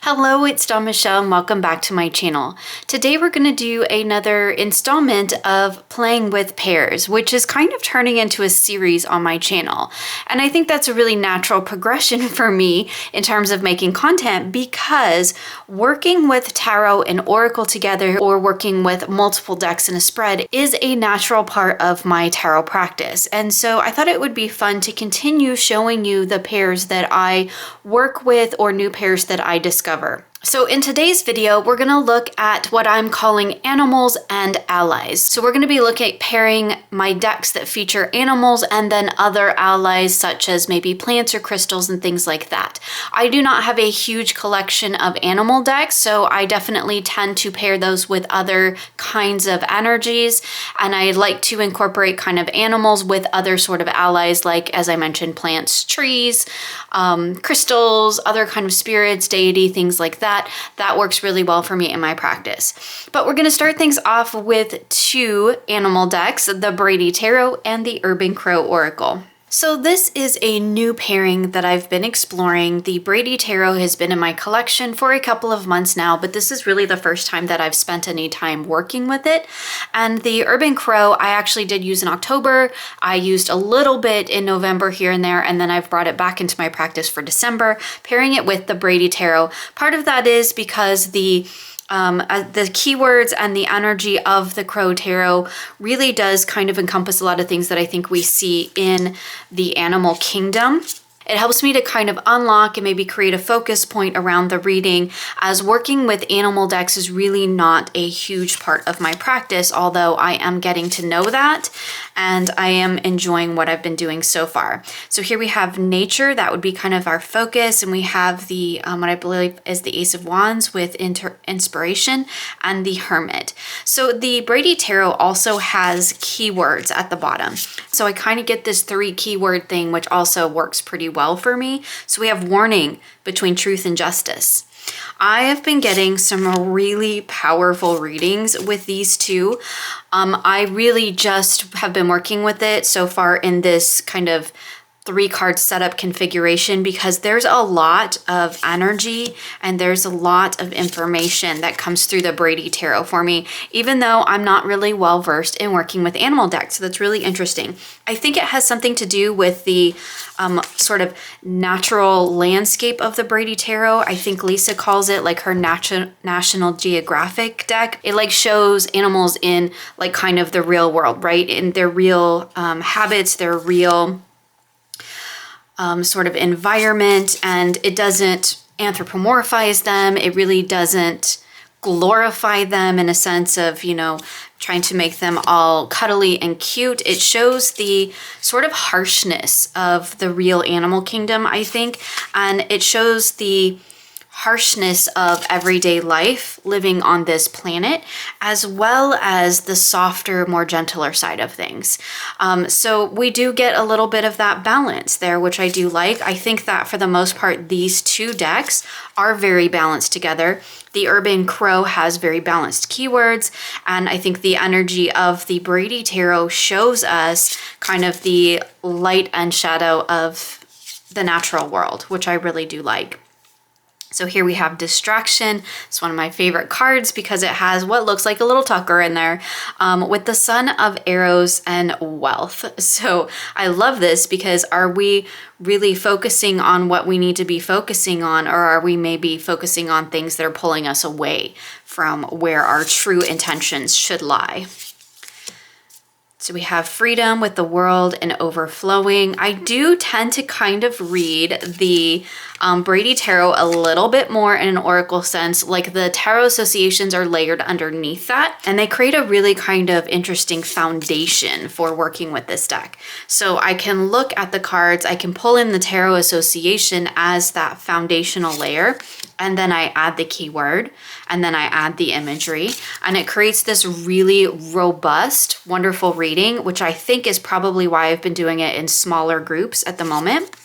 Hello, it's Dawn Michelle and welcome back to my channel. Today we're going to do another installment of playing with pairs, which is kind of turning into a series on my channel. And I think that's a really natural progression for me in terms of making content because working with tarot and oracle together or working with multiple decks in a spread is a natural part of my tarot practice. And so I thought it would be fun to continue showing you the pairs that I work with or new pairs that I discover. So in today's video, we're going to look at what I'm calling animals and allies. So we're going to be looking at pairing my decks that feature animals and then other allies such as maybe plants or crystals and things like that. I do not have a huge collection of animal decks, so I definitely tend to pair those with other kinds of energies. And I like to incorporate kind of animals with other sort of allies, like, as I mentioned, plants, trees, crystals, other kind of spirits, deity, things like that. That works really well for me in my practice. But we're going to start things off with two animal decks, the Brady Tarot and the Urban Crow Oracle. So this is a new pairing that I've been exploring. The Brady Tarot has been in my collection for a couple of months now, but this is really the first time that I've spent any time working with it. And the Urban Crow, I actually did use in October. I used a little bit in November here and there, and then I've brought it back into my practice for December, pairing it with the Brady Tarot. Part of that is because the keywords and the energy of the Crow Tarot really does kind of encompass a lot of things that I think we see in the animal kingdom. It helps me to kind of unlock and maybe create a focus point around the reading, as working with animal decks is really not a huge part of my practice, although I am getting to know that and I am enjoying what I've been doing so far. So here we have nature, that would be kind of our focus, and we have the what I believe is the Ace of Wands with inspiration and the Hermit. So the Brady Tarot also has keywords at the bottom. So I kind of get this 3 keyword thing, which also works pretty well for me. So we have warning between truth and justice. I have been getting some really powerful readings with these two. I really just have been working with it so far in this kind of 3-card setup configuration because there's a lot of energy and there's a lot of information that comes through the Brady Tarot for me, even though I'm not really well versed in working with animal decks. So that's really interesting. I think it has something to do with the sort of natural landscape of the Brady Tarot. I think Lisa calls it like her National Geographic deck. It like shows animals in like kind of the real world, right? In their real habits, their real sort of environment, and it doesn't anthropomorphize them. It really doesn't glorify them in a sense of, you know, trying to make them all cuddly and cute. It shows the sort of harshness of the real animal kingdom, I think, and it shows the harshness of everyday life living on this planet, as well as the softer, more gentler side of things. So we do get a little bit of that balance there, which I do like. I think that for the most part, these two decks are very balanced together. The Urban Crow has very balanced keywords, and I think the energy of the Brady Tarot shows us kind of the light and shadow of the natural world, which I really do like. So here we have Distraction. It's one of my favorite cards because it has what looks like a little tucker in there with the Son of Arrows and Wealth. So I love this because are we really focusing on what we need to be focusing on, or are we maybe focusing on things that are pulling us away from where our true intentions should lie? So we have Freedom with the World and Overflowing. I do tend to kind of read the Brady Tarot a little bit more in an oracle sense, like the tarot associations are layered underneath that, and they create a really kind of interesting foundation for working with this deck. So I can look at the cards, I can pull in the tarot association as that foundational layer, and then I add the keyword, and then I add the imagery, and it creates this really robust, wonderful reading, which I think is probably why I've been doing it in smaller groups at the moment.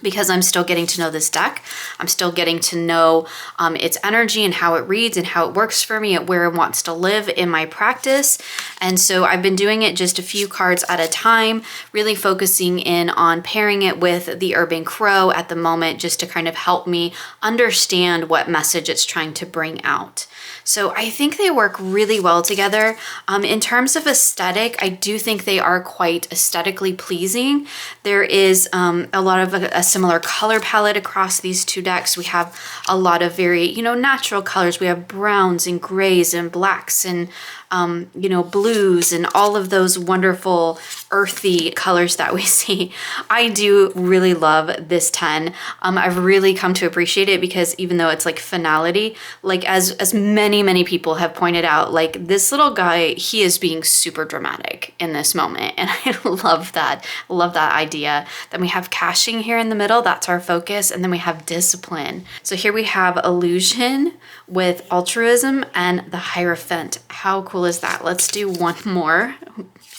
because I'm still getting to know this deck. I'm still getting to know its energy and how it reads and how it works for me, at where it wants to live in my practice. And so I've been doing it just a few cards at a time, really focusing in on pairing it with the Urban Crow at the moment, just to kind of help me understand what message it's trying to bring out. So I think they work really well together. In terms of aesthetic, I do think they are quite aesthetically pleasing. There is a lot of a similar color palette across these two decks. We have a lot of very, natural colors. We have browns and grays and blacks and blues and all of those wonderful earthy colors that we see. I do really love this 10. I've really come to appreciate it because even though it's like finality, like as many people have pointed out, like this little guy, he is being super dramatic in this moment. And I love that. I love that idea. Then we have caching here in the middle. That's our focus. And then we have discipline. So here we have illusion with altruism and the Hierophant. How cool is that? Let's do one more.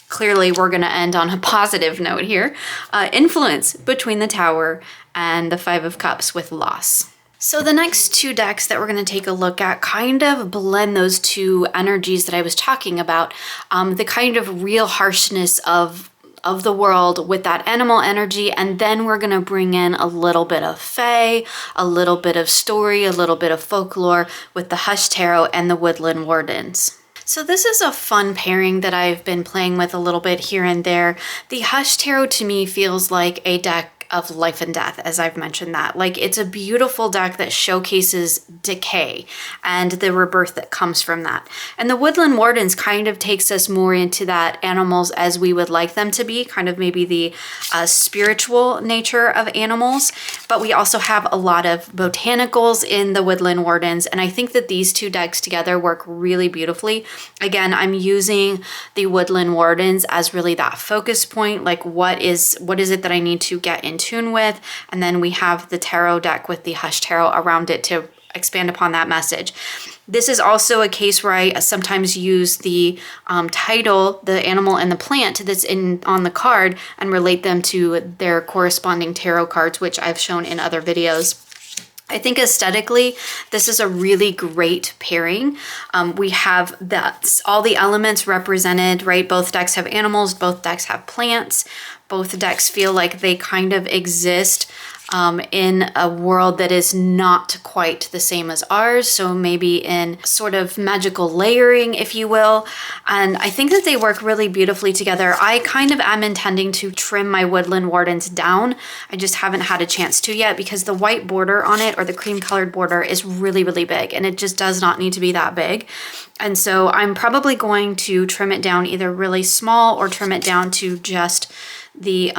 Clearly, we're going to end on a positive note here. Influence between the Tower and the Five of Cups with loss. So the next two decks that we're going to take a look at kind of blend those two energies that I was talking about. The kind of real harshness of the world with that animal energy, and then we're going to bring in a little bit of fae, a little bit of story, a little bit of folklore with the Hush Tarot and the Woodland Wardens. So this is a fun pairing that I've been playing with a little bit here and there. The Hush Tarot to me feels like a deck of life and death, as I've mentioned that. Like, it's a beautiful deck that showcases decay and the rebirth that comes from that. And the Woodland Wardens kind of takes us more into that animals as we would like them to be, kind of maybe the spiritual nature of animals. But we also have a lot of botanicals in the Woodland Wardens, and I think that these two decks together work really beautifully. Again, I'm using the Woodland Wardens as really that focus point, like what is it that I need to get in tune with, and then we have the tarot deck with the Hush Tarot around it to expand upon that message. This is also a case where I sometimes use the title, the animal and the plant that's on the card, and relate them to their corresponding tarot cards, which I've shown in other videos. I think aesthetically, this is a really great pairing. We have all the elements represented, right? Both decks have animals, both decks have plants. Both decks feel like they kind of exist in a world that is not quite the same as ours. So maybe in sort of magical layering, if you will. And I think that they work really beautifully together. I kind of am intending to trim my Woodland Wardens down. I just haven't had a chance to yet because the white border on it, or the cream colored border, is really, really big, and it just does not need to be that big. And so I'm probably going to trim it down either really small or trim it down to just the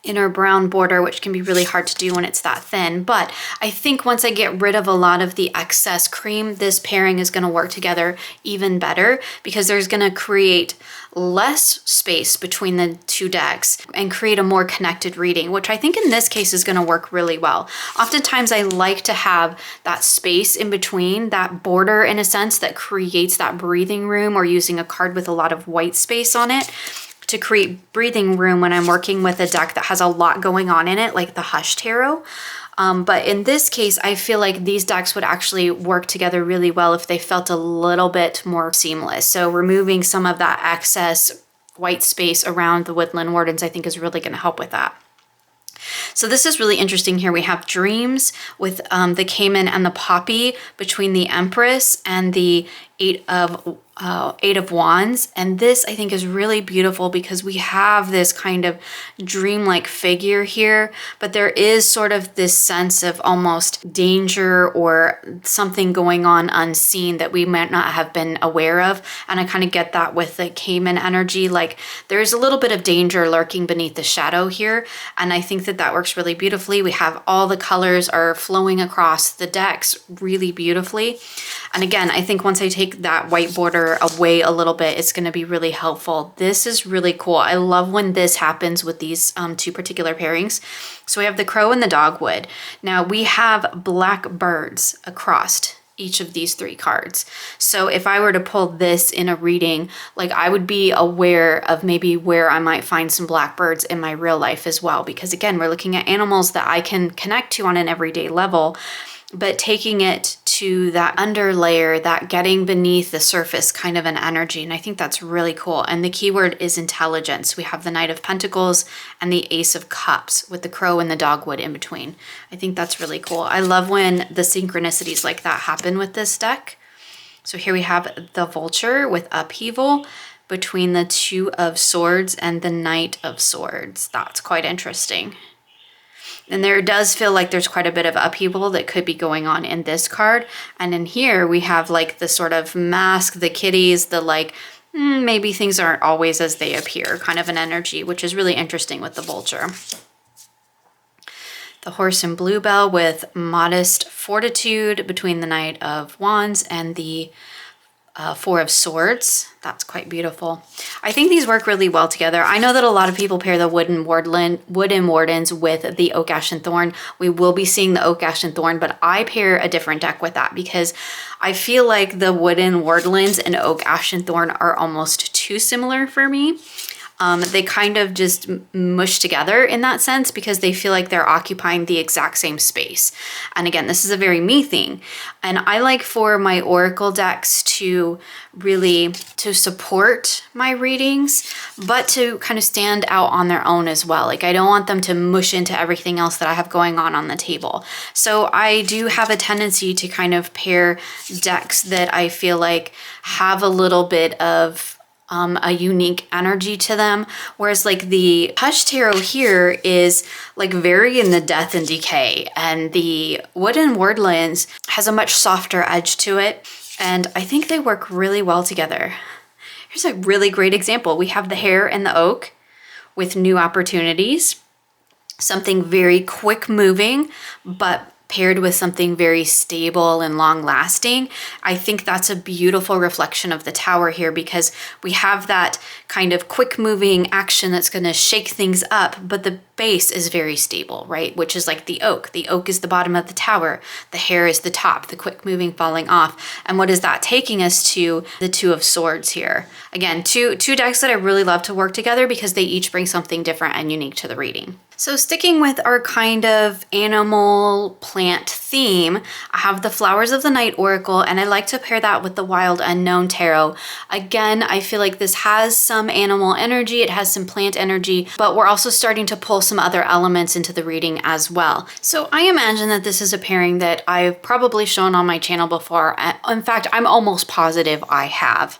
inner brown border, which can be really hard to do when it's that thin. But I think once I get rid of a lot of the excess cream, this pairing is going to work together even better, because there's going to create less space between the two decks and create a more connected reading, which I think in this case is going to work really well. Oftentimes I like to have that space in between, that border in a sense, that creates that breathing room, or using a card with a lot of white space on it to create breathing room when I'm working with a deck that has a lot going on in it, like the Hush Tarot. But in this case, I feel like these decks would actually work together really well if they felt a little bit more seamless. So removing some of that excess white space around the Woodland Wardens, I think, is really going to help with that. So this is really interesting here. We have dreams with the Cayman and the poppy between the Empress and the Eight of Wands. And this, I think, is really beautiful because we have this kind of dreamlike figure here, but there is sort of this sense of almost danger or something going on unseen that we might not have been aware of. And I kind of get that with the Cayman energy. Like, there's a little bit of danger lurking beneath the shadow here. And I think that that works really beautifully. We have all the colors are flowing across the decks really beautifully. And again, I think once I take that white border away a little bit, it's going to be really helpful. This is really cool. I love when this happens with these two particular pairings. So we have the crow and the dogwood. Now we have black birds across each of these 3 cards. So if I were to pull this in a reading, like I would be aware of maybe where I might find some blackbirds in my real life as well. Because again, we're looking at animals that I can connect to on an everyday level, but taking it to that underlayer, that getting beneath the surface kind of an energy. And I think that's really cool. And the keyword is intelligence. We have the Knight of Pentacles and the Ace of Cups with the crow and the dogwood in between. I think that's really cool. I love when the synchronicities like that happen with this deck. So here we have the Vulture with upheaval between the 2 of Swords and the Knight of Swords. That's quite interesting. And there does feel like there's quite a bit of upheaval that could be going on in this card. And in here we have like the sort of mask, the kitties, the like, maybe things aren't always as they appear kind of an energy, which is really interesting with the Vulture. The Horse and Bluebell with modest fortitude between the Knight of Wands and the 4 of Swords. That's quite beautiful. I think these work really well together. I know that a lot of people pair the Wood and Wardens with the Oak, Ash, and Thorn. We will be seeing the Oak, Ash, and Thorn, but I pair a different deck with that because I feel like the Wood and Wardlands and Oak, Ash, and Thorn are almost too similar for me. They kind of just mush together in that sense because they feel like they're occupying the exact same space. And again, this is a very me thing. And I like for my oracle decks to really to support my readings, but to kind of stand out on their own as well. Like I don't want them to mush into everything else that I have going on the table. So I do have a tendency to kind of pair decks that I feel like have a little bit of a unique energy to them. Whereas like the Hush Tarot here is like very in the death and decay, and the Wood and Wardlands has a much softer edge to it. And I think they work really well together. Here's a really great example. We have the Hare and the Oak with new opportunities, something very quick moving, but paired with something very stable and long lasting. I think that's a beautiful reflection of the Tower here because we have that kind of quick moving action that's going to shake things up, but the base is very stable, right? Which is like the Oak. The Oak is the bottom of the Tower. The Hare is the top, the quick moving falling off. And what is that taking us to? The 2 of Swords here. Again, two decks that I really love to work together because they each bring something different and unique to the reading. So sticking with our kind of animal plant theme, I have the Flowers of the Night Oracle, and I like to pair that with the Wild Unknown Tarot. Again, I feel like this has some animal energy, it has some plant energy, but we're also starting to pull some other elements into the reading as well. So I imagine that this is a pairing that I've probably shown on my channel before. In fact, I'm almost positive I have,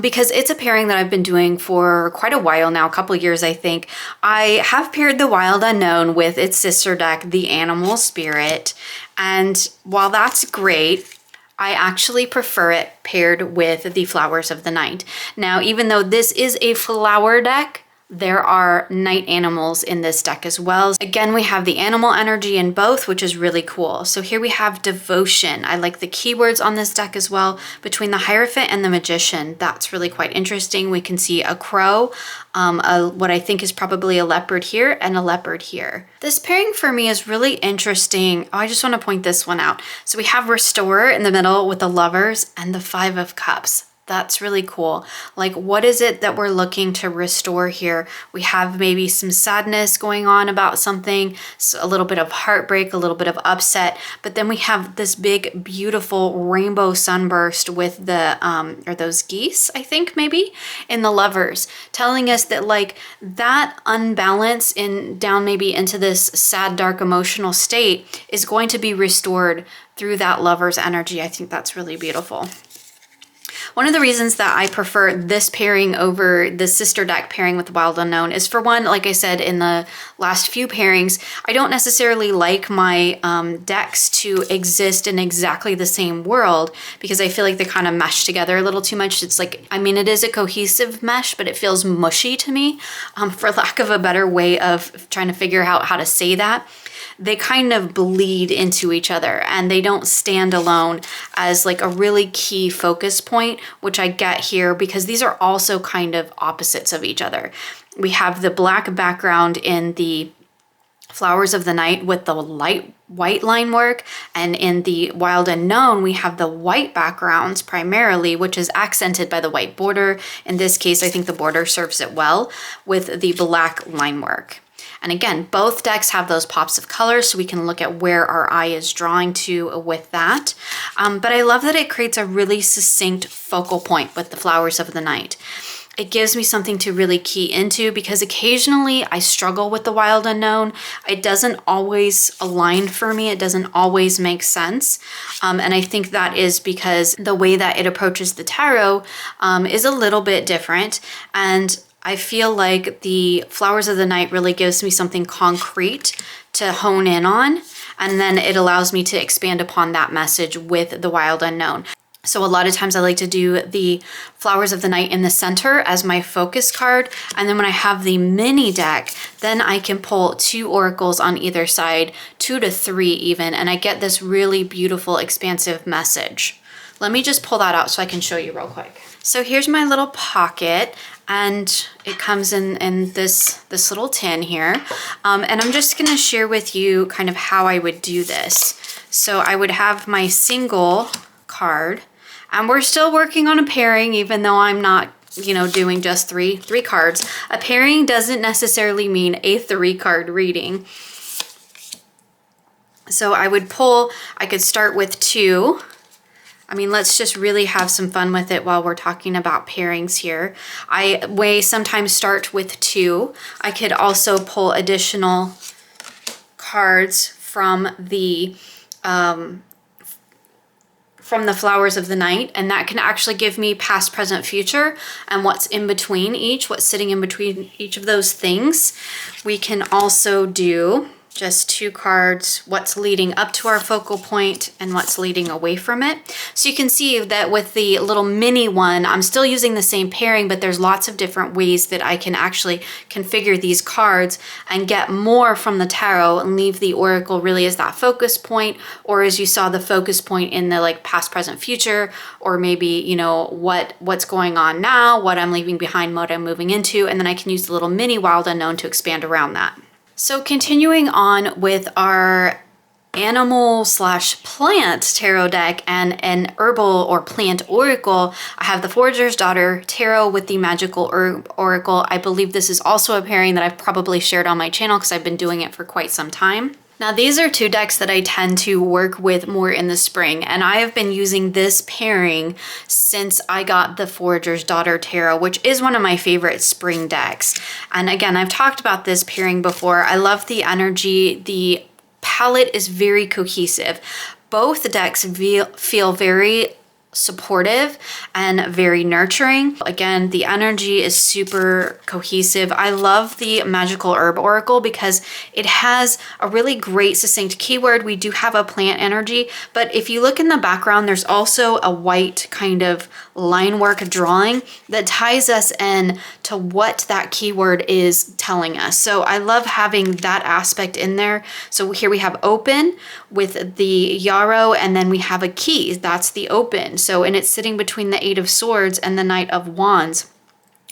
because it's a pairing that I've been doing for quite a while now, a couple years I think. I have paired the Wild Unknown with its sister deck, the Animal Spirit. And while that's great, I actually prefer it paired with the Flowers of the Night. Now, even though this is a flower deck, there are night animals in this deck as well. Again, we have the animal energy in both, which is really cool. So here we have devotion. I like the keywords on this deck as well. Between the Hierophant and the Magician, that's really quite interesting. We can see a crow, what I think is probably a leopard here, and a leopard here. This pairing for me is really interesting. Oh, I just want to point this one out. So we have Restorer in the middle with the Lovers and the 5 of Cups. That's really cool. Like, what is it that we're looking to restore here? We have maybe some sadness going on about something, so a little bit of heartbreak, a little bit of upset, but then we have this big, beautiful rainbow sunburst with the, are those geese, I think maybe, in the Lovers, telling us that like that unbalance down maybe into this sad, dark, emotional state is going to be restored through that Lover's energy. I think that's really beautiful. One of the reasons that I prefer this pairing over the sister deck pairing with Wild Unknown is, for one, like I said in the last few pairings, I don't necessarily like my decks to exist in exactly the same world because I feel like they kind of mesh together a little too much. It's like, I mean, it is a cohesive mesh, but it feels mushy to me, for lack of a better way of trying to figure out how to say that. They kind of bleed into each other and they don't stand alone as like a really key focus point, which I get here because these are also kind of opposites of each other. We have the black background in the Flowers of the Night with the light white line work, and in the Wild Unknown we have the white backgrounds primarily, which is accented by the white border. In this case, I think the border serves it well with the black line work. And again, both decks have those pops of color, so we can look at where our eye is drawing to with that. But I love that it creates a really succinct focal point with the Flowers of the Night. It gives me something to really key into, because occasionally I struggle with the Wild Unknown. It doesn't always align for me. It doesn't always make sense. And I think that is because the way that it approaches the tarot is a little bit different. And I feel like the Flowers of the Night really gives me something concrete to hone in on. And then it allows me to expand upon that message with the Wild Unknown. So a lot of times I like to do the Flowers of the Night in the center as my focus card. And then when I have the mini deck, then I can pull 2 oracles on either side, 2 to 3 even, and I get this really beautiful, expansive message. Let me just pull that out so I can show you real quick. So here's my little pocket, and it comes in this little tin here. And I'm just gonna share with you kind of how I would do this. So I would have my single card, and we're still working on a pairing, even though I'm not, you know, doing just three cards. A pairing doesn't necessarily mean a 3-card reading. So I would pull, I could start with 2. I mean, let's just really have some fun with it while we're talking about pairings here. I may sometimes start with 2. I could also pull additional cards from the Flowers of the Night, and that can actually give me past, present, future, and what's in between each, what's sitting in between each of those things. We can also do just 2 cards, what's leading up to our focal point and what's leading away from it. So you can see that with the little mini one, I'm still using the same pairing, but there's lots of different ways that I can actually configure these cards and get more from the tarot and leave the oracle really as that focus point, or as you saw, the focus point in the like past, present, future, or maybe, you know, what's going on now, what I'm leaving behind, what I'm moving into, and then I can use the little mini Wild Unknown to expand around that. So continuing on with our animal/plant tarot deck and an herbal or plant oracle, I have the Forager's Daughter Tarot with the Magickal Herb Oracle. I believe this is also a pairing that I've probably shared on my channel because I've been doing it for quite some time. Now these are 2 decks that I tend to work with more in the spring, and I have been using this pairing since I got the Forager's Daughter Tarot, which is one of my favorite spring decks. And again, I've talked about this pairing before. I love the energy. The palette is very cohesive. Both decks feel very supportive and very nurturing. Again, the energy is super cohesive. I love the Magickal Herb Oracle because it has a really great succinct keyword. We do have a plant energy, but if you look in the background, there's also a white kind of line work drawing that ties us in to what that keyword is telling us. So I love having that aspect in there. So here we have open with the yarrow, and then we have a key. That's the open. So, and it's sitting between the 8 of Swords and the Knight of Wands,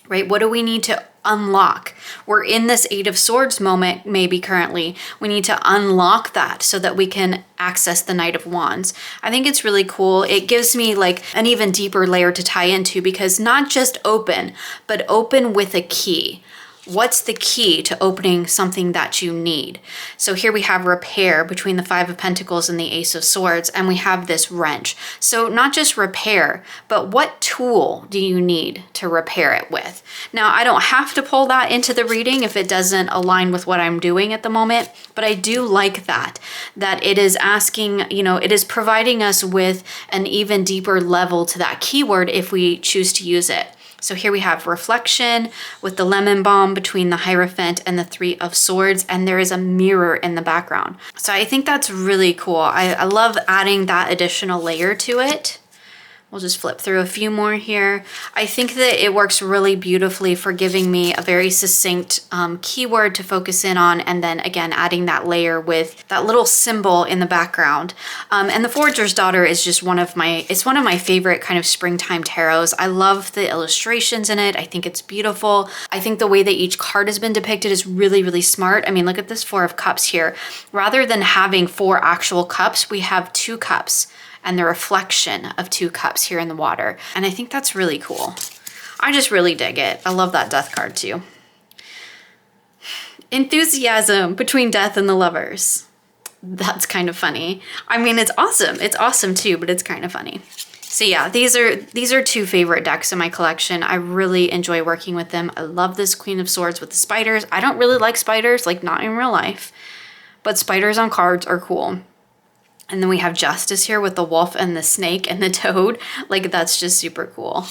right? What do we need to unlock? We're in this 8 of Swords moment maybe currently. We need to unlock that so that we can access the Knight of Wands. I think it's really cool. It gives me like an even deeper layer to tie into, because not just open, but open with a key. What's the key to opening something that you need? So here we have repair between the 5 of Pentacles and the Ace of Swords, and we have this wrench. So not just repair, but what tool do you need to repair it with? Now, I don't have to pull that into the reading if it doesn't align with what I'm doing at the moment, but I do like that it is asking, you know, it is providing us with an even deeper level to that keyword if we choose to use it. So here we have reflection with the lemon balm between the Hierophant and the 3 of Swords, and there is a mirror in the background. So I think that's really cool. I love adding that additional layer to it. We'll just flip through a few more here. I think that it works really beautifully for giving me a very succinct keyword to focus in on, and then again adding that layer with that little symbol in the background. And the Forager's Daughter is just one of my favorite kind of springtime tarots. I love the illustrations in it. I think it's beautiful. I think the way that each card has been depicted is really, really smart. I mean, look at this Four of Cups here. Rather than having 4 actual cups, we have 2 cups. And the reflection of 2 cups here in the water. And I think that's really cool. I just really dig it. I love that Death card too. Enthusiasm between Death and the Lovers. That's kind of funny. I mean, it's awesome. It's awesome too, but it's kind of funny. So yeah, these are 2 favorite decks in my collection. I really enjoy working with them. I love this Queen of Swords with the spiders. I don't really like spiders, like not in real life, but spiders on cards are cool. And then we have Justice here with the wolf and the snake and the toad. Like, that's just super cool.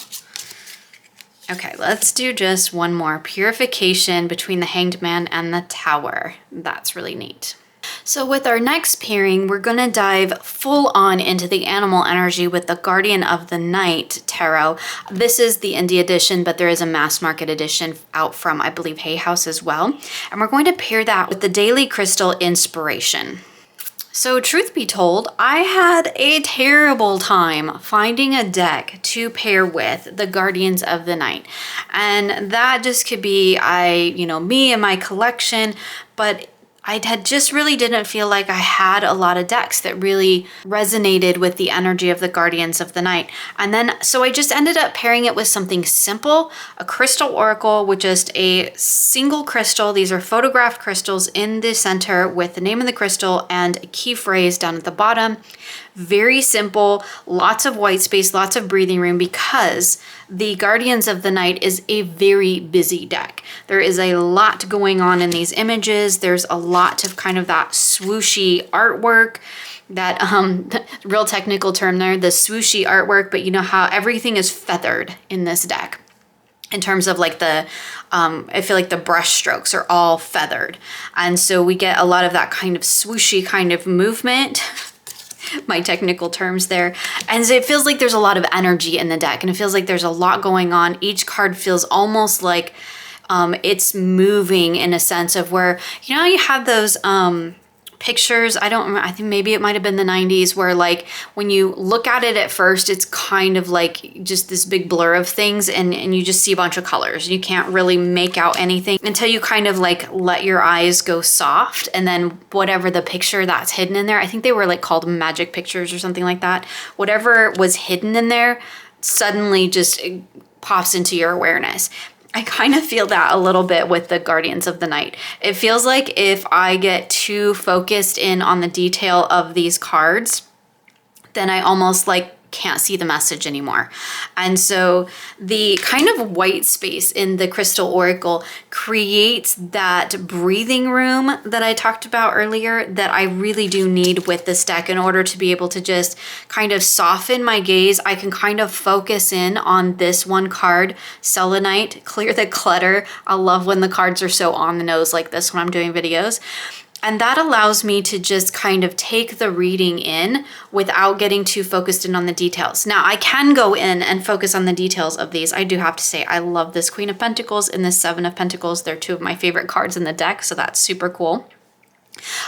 Okay, let's do just one more. Purification between the Hanged Man and the Tower. That's really neat. So with our next pairing, we're gonna dive full on into the animal energy with the Guardian of the Night Tarot. This is the indie edition, but there is a mass market edition out from, I believe, Hay House as well. And we're going to pair that with the Daily Crystal Inspiration. So truth be told, I had a terrible time finding a deck to pair with the Guardians of the Night. And that just could be me and my collection, but I just really didn't feel like I had a lot of decks that really resonated with the energy of the Guardians of the Night. And then, so I just ended up pairing it with something simple, a crystal oracle with just a single crystal. These are photographed crystals in the center with the name of the crystal and a key phrase down at the bottom. Very simple, lots of white space, lots of breathing room, because the Guardians of the Night is a very busy deck. There is a lot going on in these images. There's a lot of kind of that swooshy artwork, that real technical term there, the swooshy artwork, but you know how everything is feathered in this deck. In terms of like I feel like the brush strokes are all feathered. And so we get a lot of that kind of swooshy kind of movement. My technical terms there. And so it feels like there's a lot of energy in the deck, and it feels like there's a lot going on. Each card feels almost like it's moving in a sense of where, you know, you have those pictures, I don't remember, I think maybe it might have been the 90s, where like when you look at it at first, it's kind of like just this big blur of things, and you just see a bunch of colors. You can't really make out anything until you kind of like let your eyes go soft, and then whatever the picture that's hidden in there, I think they were like called magic pictures or something like that. Whatever was hidden in there suddenly just pops into your awareness. I kind of feel that a little bit with the Guardians of the Night. It feels like if I get too focused in on the detail of these cards, then I almost like can't see the message anymore. And so the kind of white space in the Crystal Oracle creates that breathing room that I talked about earlier that I really do need with this deck in order to be able to just kind of soften my gaze. I can kind of focus in on this one card, Selenite, clear the clutter. I love when the cards are so on the nose like this when I'm doing videos. And that allows me to just kind of take the reading in without getting too focused in on the details. Now, I can go in and focus on the details of these. I do have to say, I love this Queen of Pentacles and this Seven of Pentacles. They're 2 of my favorite cards in the deck, so that's super cool.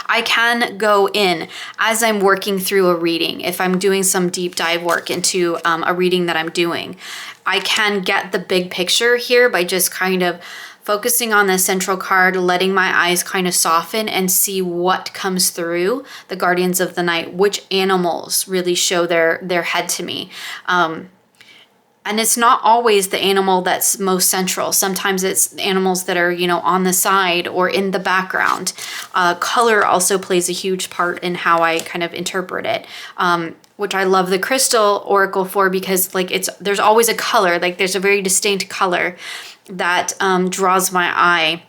I can go in as I'm working through a reading. If I'm doing some deep dive work into a reading that I'm doing, I can get the big picture here by just kind of focusing on the central card, letting my eyes kind of soften and see what comes through the Guardians of the Night, which animals really show their head to me. And it's not always the animal that's most central. Sometimes it's animals that are, you know, on the side or in the background. Color also plays a huge part in how I kind of interpret it. Which I love the Crystal Oracle for, because like there's always a color, like there's a very distinct color that draws my eye.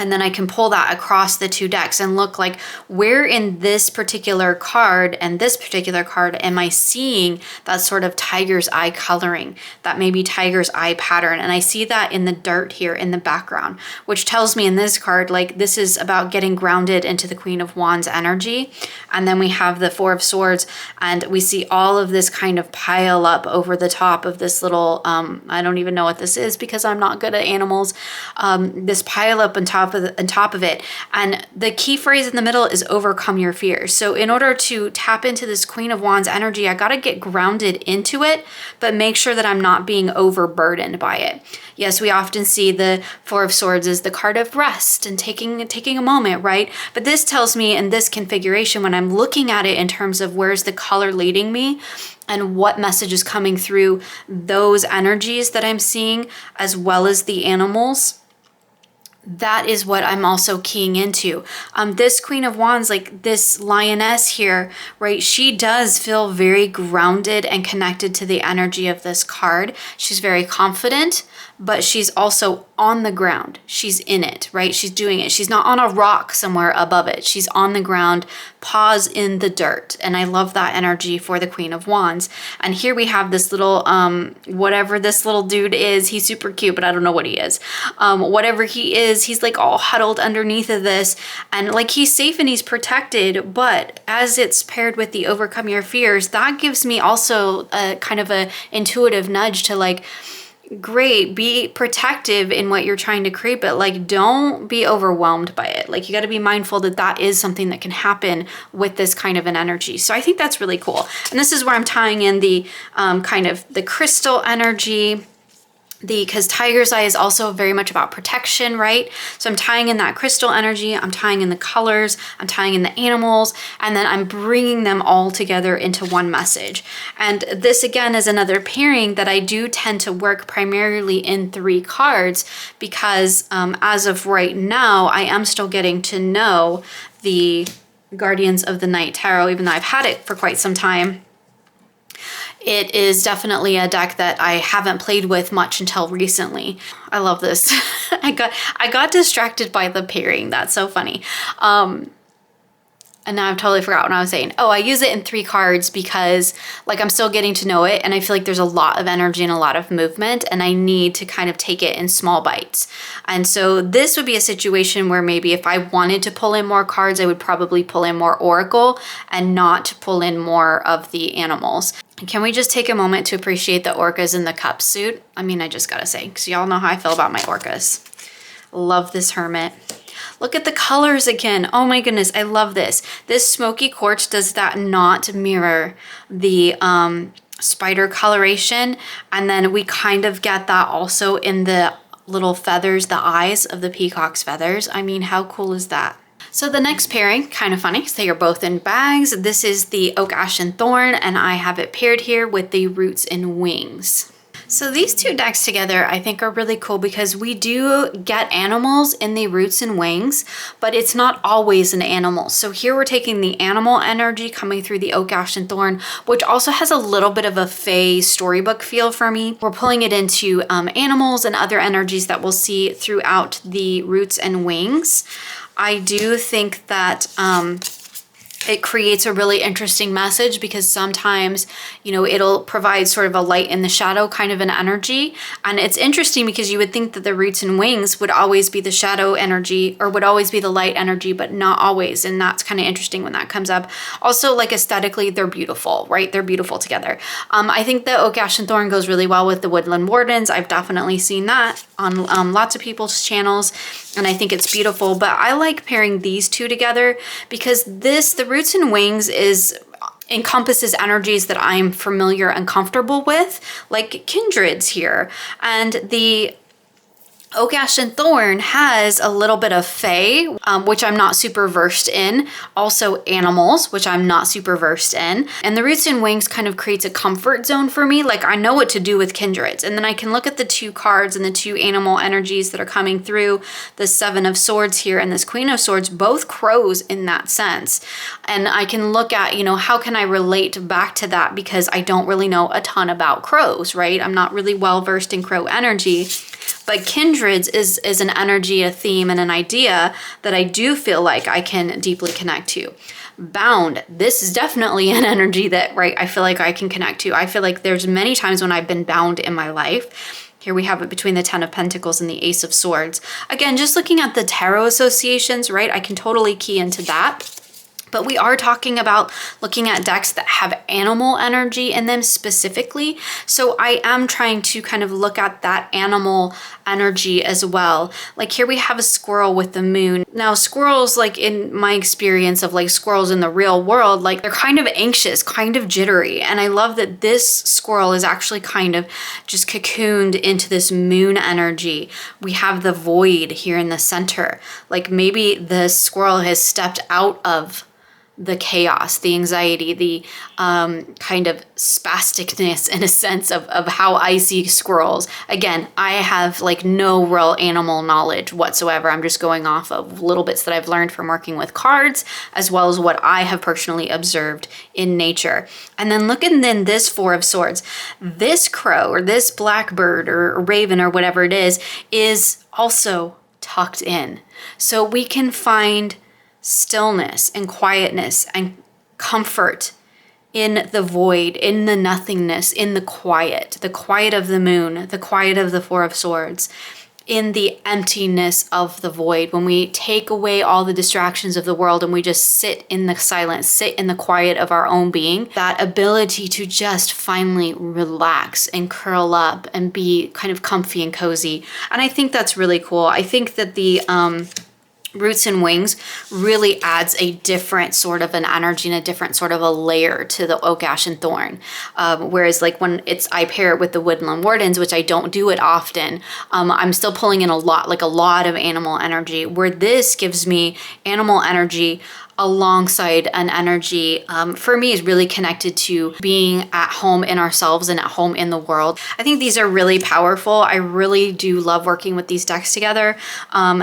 And then I can pull that across the two decks and look like, where in this particular card and this particular card am I seeing that sort of tiger's eye coloring, that maybe tiger's eye pattern. And I see that in the dirt here in the background, which tells me in this card, like, this is about getting grounded into the Queen of Wands energy. And then we have the Four of Swords, and we see all of this kind of pile up over the top of this little, I don't even know what this is because I'm not good at animals, this pile up on top of it. And the key phrase in the middle is overcome your fears. So in order to tap into this Queen of Wands energy, I got to get grounded into it, but make sure that I'm not being overburdened by it. Yes, we often see the Four of Swords as the card of rest and taking a moment, right? But this tells me in this configuration, when I'm looking at it in terms of where's the color leading me and what message is coming through those energies that I'm seeing, as well as the animals, that is what I'm also keying into. This Queen of Wands, like this lioness here, right? She does feel very grounded and connected to the energy of this card. She's very confident, but she's also on the ground. She's in it, right? She's doing it. She's not on a rock somewhere above it. She's on the ground, paws in the dirt. And I love that energy for the Queen of Wands. And here we have this little, whatever this little dude is, he's super cute, but I don't know what he is. Whatever he is, he's like all huddled underneath of this. And like he's safe and he's protected, but as it's paired with the overcome your fears, that gives me also a kind of a intuitive nudge to like, great, be protective in what you're trying to create, but like don't be overwhelmed by it. Like you got to be mindful that that is something that can happen with this kind of an energy. So I think that's really cool. And this is where I'm tying in the kind of the crystal energy, because tiger's eye is also very much about protection, right? So I'm tying in that crystal energy, I'm tying in the colors, I'm tying in the animals, and then I'm bringing them all together into one message. And this again is another pairing that I do tend to work primarily in 3 cards because as of right now, I am still getting to know the Guardians of the Night Tarot, even though I've had it for quite some time. It is definitely a deck that I haven't played with much until recently. I love this. I got distracted by the pairing. That's so funny. And now I've totally forgot what I was saying. Oh, I use it in 3 cards because like I'm still getting to know it and I feel like there's a lot of energy and a lot of movement and I need to kind of take it in small bites. And so this would be a situation where maybe if I wanted to pull in more cards, I would probably pull in more Oracle and not pull in more of the animals. Can we just take a moment to appreciate the orcas in the cup suit? I mean, I just gotta say, because y'all know how I feel about my orcas. Love this hermit. Look at the colors again. Oh my goodness, I love this. This smoky quartz does that not mirror the spider coloration. And then we kind of get that also in the little feathers, the eyes of the peacock's feathers. I mean, how cool is that? So the next pairing, kind of funny, so they are both in bags. This is the Oak, Ash, and Thorn, and I have it paired here with the Roots and Wings. So these 2 decks together I think are really cool because we do get animals in the Roots and Wings, but it's not always an animal. So here we're taking the animal energy coming through the Oak, Ash, and Thorn, which also has a little bit of a Fae storybook feel for me. We're pulling it into animals and other energies that we'll see throughout the Roots and Wings. I do think that it creates a really interesting message because sometimes, you know, it'll provide sort of a light in the shadow kind of an energy. And it's interesting because you would think that the Roots and Wings would always be the shadow energy or would always be the light energy, but not always. And that's kind of interesting when that comes up. Also, like aesthetically, they're beautiful, right? They're beautiful together. I think the Oak, Ash, and Thorn goes really well with the Woodland Wardens. I've definitely seen that on lots of people's channels. And I think it's beautiful, but I like pairing these 2 together because the Roots and Wings encompasses energies that I'm familiar and comfortable with, like kindreds here. And the Oak, Ash, and Thorn has a little bit of Fae, which I'm not super versed in. Also animals, which I'm not super versed in. And the Roots and Wings kind of creates a comfort zone for me. Like I know what to do with kindreds. And then I can look at the 2 cards and the 2 animal energies that are coming through, the 7 of Swords here and this Queen of Swords, both crows in that sense. And I can look at, you know, how can I relate back to that because I don't really know a ton about crows, right? I'm not really well versed in crow energy. But kindreds is an energy, a theme, and an idea that I do feel like I can deeply connect to. Bound, this is definitely an energy that, right, I feel like I can connect to. I feel like there's many times when I've been bound in my life. Here we have it between the 10 of Pentacles and the Ace of Swords. Again, just looking at the tarot associations, right, I can totally key into that. But we are talking about looking at decks that have animal energy in them specifically. So I am trying to kind of look at that animal energy as well. Like here we have a squirrel with the moon. Now squirrels, like in my experience of like squirrels in the real world, like they're kind of anxious, kind of jittery. And I love that this squirrel is actually kind of just cocooned into this moon energy. We have the void here in the center. Like maybe the squirrel has stepped out of the chaos, the anxiety, the kind of spasticness in a sense of how I see squirrels. Again, I have like no real animal knowledge whatsoever. I'm just going off of little bits that I've learned from working with cards, as well as what I have personally observed in nature. And then look at then this Four of Swords. This crow or this blackbird or raven or whatever it is also tucked in. So we can find stillness and quietness and comfort in the void, in the nothingness, in the quiet of the moon, the quiet of the Four of Swords, in the emptiness of the void. When we take away all the distractions of the world and we just sit in the silence, sit in the quiet of our own being, that ability to just finally relax and curl up and be kind of comfy and cozy. And I think that's really cool. I think that the Roots and Wings really adds a different sort of an energy and a different sort of a layer to the Oak, Ash, and Thorn. Whereas like when I pair it with the Woodland Wardens, which I don't do it often, I'm still pulling in a lot of animal energy, where this gives me animal energy alongside an energy, for me, is really connected to being at home in ourselves and at home in the world. I think these are really powerful. I really do love working with these decks together.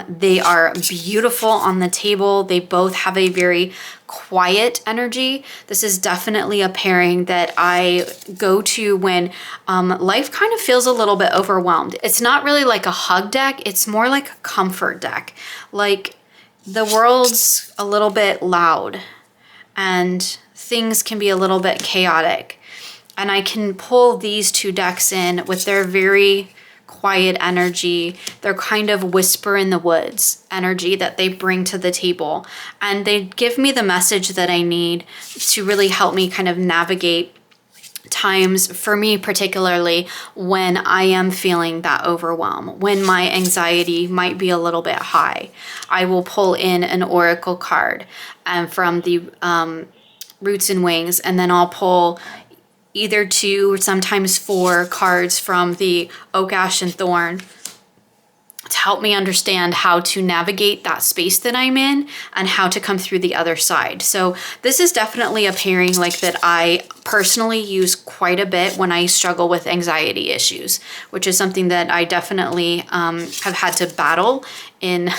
They are beautiful on the table. They both have a very quiet energy. This is definitely a pairing that I go to when life kind of feels a little bit overwhelmed. It's not really like a hug deck. It's more like a comfort deck. Like the world's a little bit loud and things can be a little bit chaotic. And I can pull these two decks in with their very quiet energy, their kind of whisper in the woods energy that they bring to the table. And they give me the message that I need to really help me kind of navigate times, for me particularly, when I am feeling that overwhelm, when my anxiety might be a little bit high. I will pull in an oracle card from the Roots and Wings, and then I'll pull either 2 or sometimes 4 cards from the Oak, Ash, and Thorn to help me understand how to navigate that space that I'm in and how to come through the other side. So this is definitely a pairing like that I personally use quite a bit when I struggle with anxiety issues, which is something that I definitely have had to battle in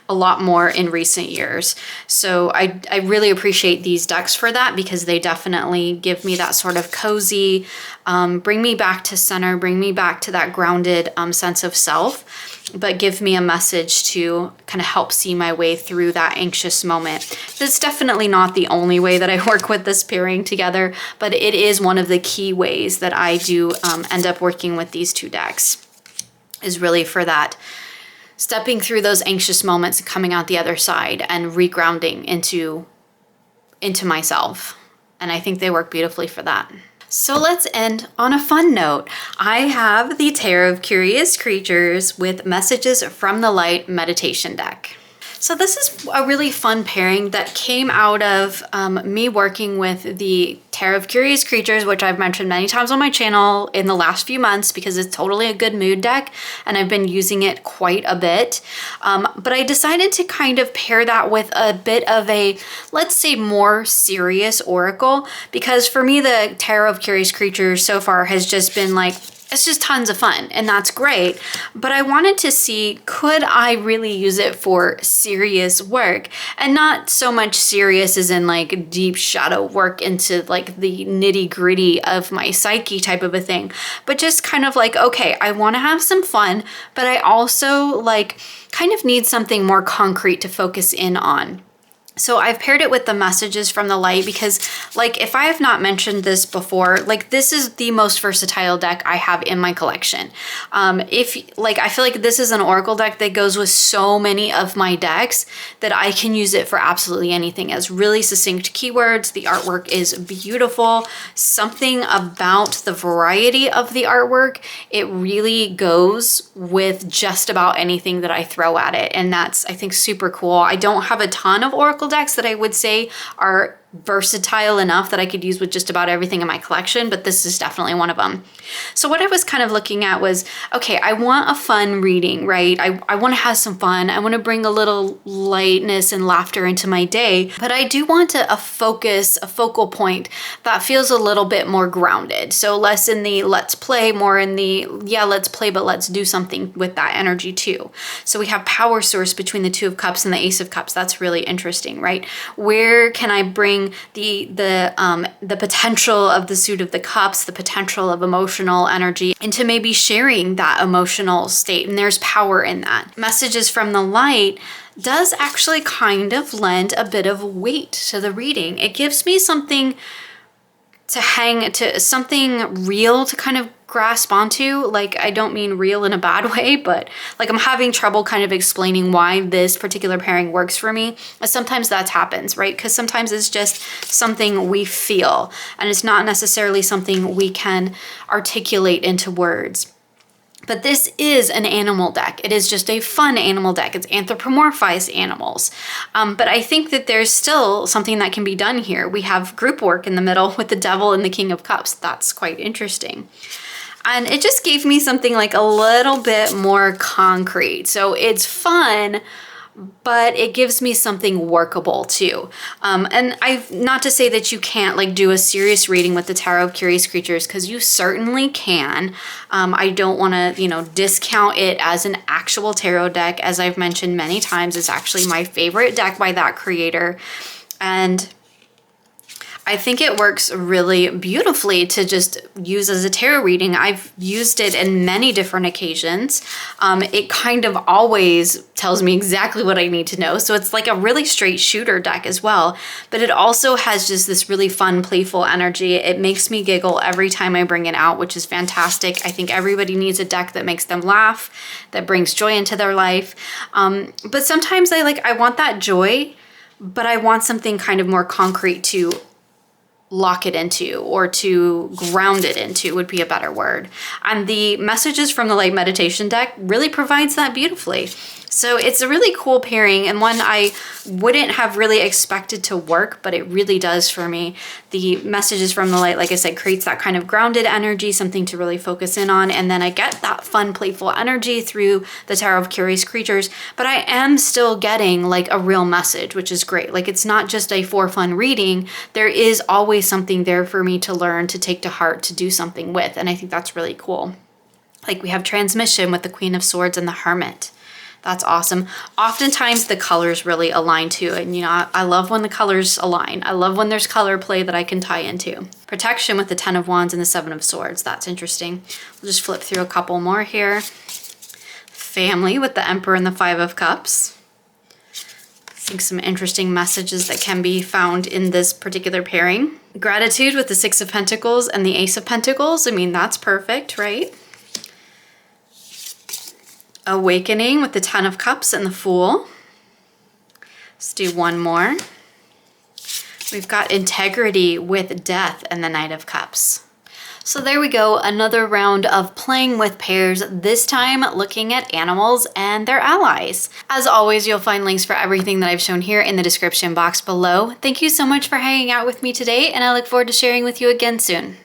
a lot more in recent years. So I really appreciate these decks for that, because they definitely give me that sort of cozy, bring me back to center, bring me back to that grounded sense of self, but give me a message to kind of help see my way through that anxious moment. That's definitely not the only way that I work with this pairing together, but it is one of the key ways that I do end up working with these two decks, is really for that stepping through those anxious moments and coming out the other side and regrounding into myself. And I think they work beautifully for that. So let's end on a fun note. I have the Tarot of Curious Creatures with Messages from the Light meditation deck. So this is a really fun pairing that came out of me working with the Tarot of Curious Creatures, which I've mentioned many times on my channel in the last few months because it's totally a good mood deck and I've been using it quite a bit. But I decided to kind of pair that with a bit of a, let's say, more serious oracle, because for me, the Tarot of Curious Creatures so far has just been like It's just tons of fun, and that's great. But I wanted to see, could I really use it for serious work? And not so much serious as in like deep shadow work into like the nitty gritty of my psyche type of a thing, but just kind of like, okay, I want to have some fun, but I also like kind of need something more concrete to focus in on. So I've paired it with the messages from the light because, like, if I have not mentioned this before, like, this is the most versatile deck I have in my collection. I feel like this is an oracle deck that goes with so many of my decks that I can use it for absolutely anything. It has really succinct keywords. The artwork is beautiful. Something about the variety of the artwork, it really goes with just about anything that I throw at it. And that's, I think, super cool. I don't have a ton of oracle decks that I would say are versatile enough that I could use with just about everything in my collection, but this is definitely one of them. So what I was kind of looking at was, okay, I want a fun reading, right? I want to have some fun. I want to bring a little lightness and laughter into my day, but I do want a focal point that feels a little bit more grounded. So less in the let's play, more in the, yeah, let's play, but let's do something with that energy too. So we have power source between the Two of Cups and the Ace of Cups. That's really interesting, right? Where can I bring the potential of the Suit of the Cups, the potential of emotional energy into maybe sharing that emotional state? And there's power in that. Messages from the light does actually kind of lend a bit of weight to the reading. It gives me something to hang to, something real to kind of grasp onto. Like, I don't mean real in a bad way, but like I'm having trouble kind of explaining why this particular pairing works for me. And sometimes that happens, right? Because sometimes it's just something we feel and it's not necessarily something we can articulate into words. But this is an animal deck. It is just a fun animal deck. It's anthropomorphized animals. But I think that there's still something that can be done here. We have group work in the middle with the Devil and the King of Cups. That's quite interesting. And it just gave me something like a little bit more concrete. So it's fun, but it gives me something workable too. And I've not to say that you can't like do a serious reading with the Tarot of Curious Creatures, because you certainly can. I don't want to, discount it as an actual tarot deck. As I've mentioned many times, it's actually my favorite deck by that creator. And I think it works really beautifully to just use as a tarot reading. I've used it in many different occasions. It kind of always tells me exactly what I need to know. So it's like a really straight shooter deck as well, but it also has just this really fun, playful energy. It makes me giggle every time I bring it out, which is fantastic. I think everybody needs a deck that makes them laugh, that brings joy into their life. But sometimes I want that joy, but I want something kind of more concrete to lock it into, or to ground it into would be a better word. And the Messages from the Light meditation deck really provides that beautifully. So it's a really cool pairing, and one I wouldn't have really expected to work, but it really does for me. The Messages from the Light, like I said, creates that kind of grounded energy, something to really focus in on, and then I get that fun, playful energy through the Tarot of Curious Creatures, but I am still getting like a real message, which is great. Like, it's not just a for fun reading. There is always something there for me to learn, to take to heart, to do something with, and I think that's really cool. Like, we have Transmission with the Queen of Swords and the Hermit. That's awesome. Oftentimes the colors really align too. And I love when the colors align. I love when there's color play that I can tie into. Protection with the 10 of Wands and the 7 of Swords. That's interesting. We'll just flip through a couple more here. Family with the Emperor and the 5 of Cups. I think some interesting messages that can be found in this particular pairing. Gratitude with the 6 of Pentacles and the Ace of Pentacles. I mean, that's perfect, right? Awakening with the 10 of Cups and the Fool. Let's do one more. We've got Integrity with Death and the Knight of Cups. So there we go, another round of playing with pairs, this time looking at animals and their allies. As always, you'll find links for everything that I've shown here in the description box below. Thank you so much for hanging out with me today, and I look forward to sharing with you again soon.